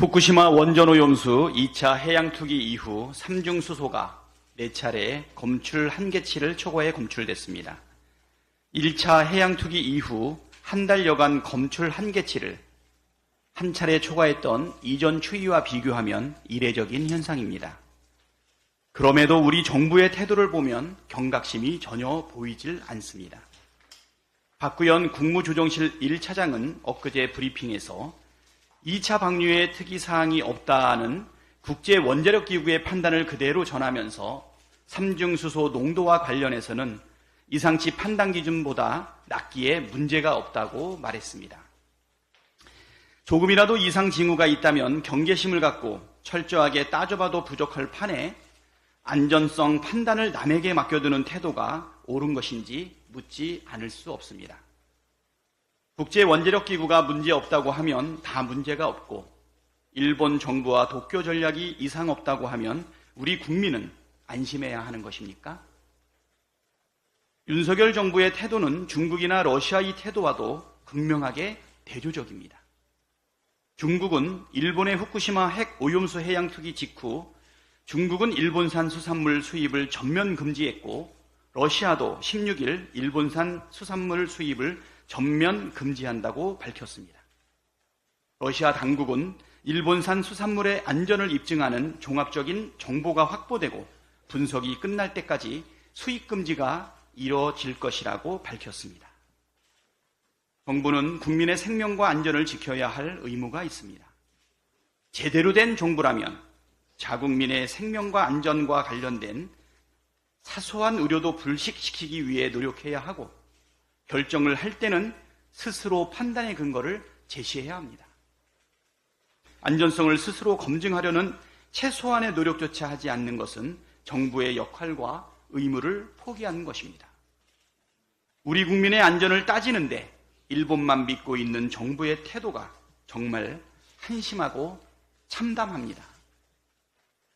후쿠시마 원전오염수 2차 해양투기 이후 삼중수소가 4차례 검출 한계치를 초과해 검출됐습니다. 1차 해양투기 이후 한 달여간 검출 한계치를 한 차례 초과했던 이전 추이와 비교하면 이례적인 현상입니다. 그럼에도 우리 정부의 태도를 보면 경각심이 전혀 보이질 않습니다. 박구현 국무조정실 1차장은 엊그제 브리핑에서 2차 방류에 특이사항이 없다는 국제원자력기구의 판단을 그대로 전하면서 삼중수소 농도와 관련해서는 이상치 판단 기준보다 낮기에 문제가 없다고 말했습니다. 조금이라도 이상 징후가 있다면 경계심을 갖고 철저하게 따져봐도 부족할 판에 안전성 판단을 남에게 맡겨두는 태도가 옳은 것인지 묻지 않을 수 없습니다. 국제원자력기구가 문제 없다고 하면 다 문제가 없고 일본 정부와 도쿄 전략이 이상 없다고 하면 우리 국민은 안심해야 하는 것입니까? 윤석열 정부의 태도는 중국이나 러시아의 태도와도 극명하게 대조적입니다. 중국은 일본의 후쿠시마 핵 오염수 해양 투기 직후 중국은 일본산 수산물 수입을 전면 금지했고 러시아도 16일 일본산 수산물 수입을 전면 금지한다고 밝혔습니다. 러시아 당국은 일본산 수산물의 안전을 입증하는 종합적인 정보가 확보되고 분석이 끝날 때까지 수입 금지가 이뤄질 것이라고 밝혔습니다. 정부는 국민의 생명과 안전을 지켜야 할 의무가 있습니다. 제대로 된 정부라면 자국민의 생명과 안전과 관련된 사소한 우려도 불식시키기 위해 노력해야 하고 결정을 할 때는 스스로 판단의 근거를 제시해야 합니다. 안전성을 스스로 검증하려는 최소한의 노력조차 하지 않는 것은 정부의 역할과 의무를 포기하는 것입니다. 우리 국민의 안전을 따지는데 일본만 믿고 있는 정부의 태도가 정말 한심하고 참담합니다.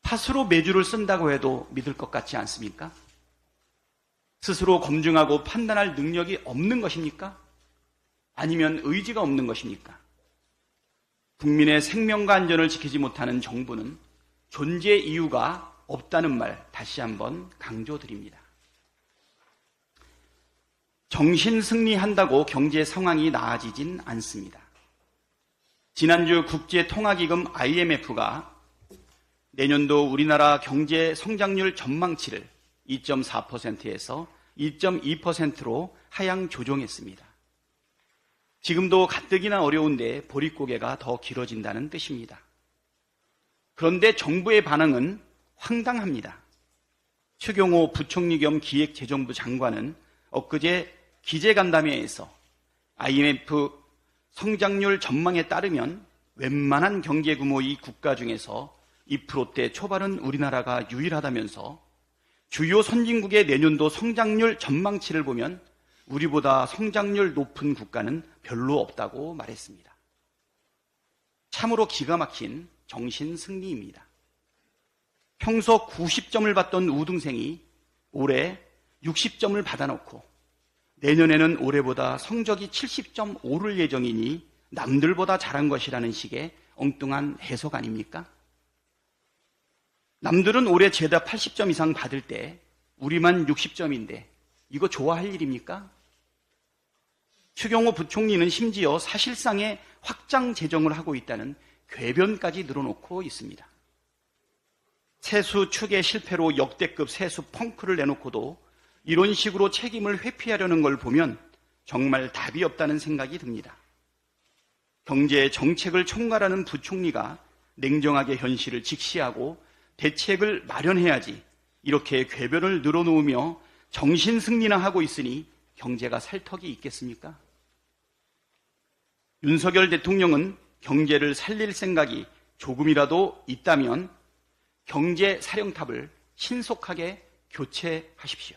팥으로 메주를 쓴다고 해도 믿을 것 같지 않습니까? 스스로 검증하고 판단할 능력이 없는 것입니까? 아니면 의지가 없는 것입니까? 국민의 생명과 안전을 지키지 못하는 정부는 존재 이유가 없다는 말 다시 한번 강조드립니다. 정신 승리한다고 경제 상황이 나아지진 않습니다. 지난주 국제통화기금 IMF가 내년도 우리나라 경제 성장률 전망치를 2.4%에서 2.2%로 하향 조정했습니다. 지금도 가뜩이나 어려운데 보릿고개가 더 길어진다는 뜻입니다. 그런데 정부의 반응은 황당합니다. 추경호 부총리 겸 기획재정부 장관은 엊그제 기재간담회에서 IMF 성장률 전망에 따르면 웬만한 경제 규모의 국가 중에서 2%대 초반은 우리나라가 유일하다면서 주요 선진국의 내년도 성장률 전망치를 보면 우리보다 성장률 높은 국가는 별로 없다고 말했습니다. 참으로 기가 막힌 정신승리입니다. 평소 90점을 받던 우등생이 올해 60점을 받아놓고 내년에는 올해보다 성적이 70점 오를 예정이니 남들보다 잘한 것이라는 식의 엉뚱한 해석 아닙니까? 남들은 올해 죄다 80점 이상 받을 때 우리만 60점인데 이거 좋아할 일입니까? 추경호 부총리는 심지어 사실상의 확장 재정을 하고 있다는 궤변까지 늘어놓고 있습니다. 세수 추계 실패로 역대급 세수 펑크를 내놓고도 이런 식으로 책임을 회피하려는 걸 보면 정말 답이 없다는 생각이 듭니다. 경제 정책을 총괄하는 부총리가 냉정하게 현실을 직시하고 대책을 마련해야지 이렇게 궤변을 늘어놓으며 정신승리나 하고 있으니 경제가 살 턱이 있겠습니까? 윤석열 대통령은 경제를 살릴 생각이 조금이라도 있다면 경제 사령탑을 신속하게 교체하십시오.